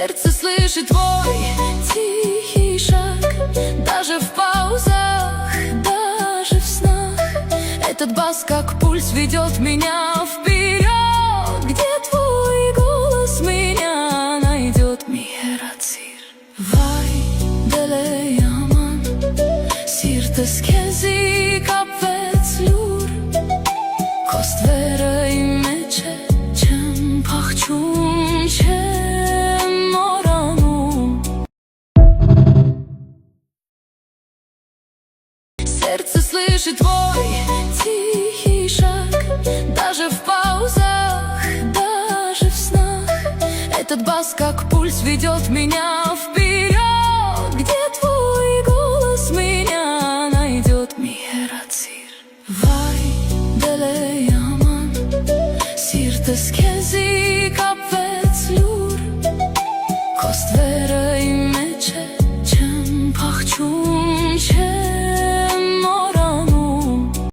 Сердце слышит твой тихий шаг, даже в паузах, даже в снах. Этот бас, как пульс, ведет меня вперед, где твой голос меня найдет. Михерацир Vay dele yaman Sirtes kezi kapvets lur Kost vere imeche Chem pachchum chem moranu Сердце слышит твой тихий шаг, даже в паузах, даже в снах. Этот бас, как пульс, ведет меня вперед, где твой голос меня найдет. Михерацир Vay dele yaman Sirtes kezi kapvets lur Kost vere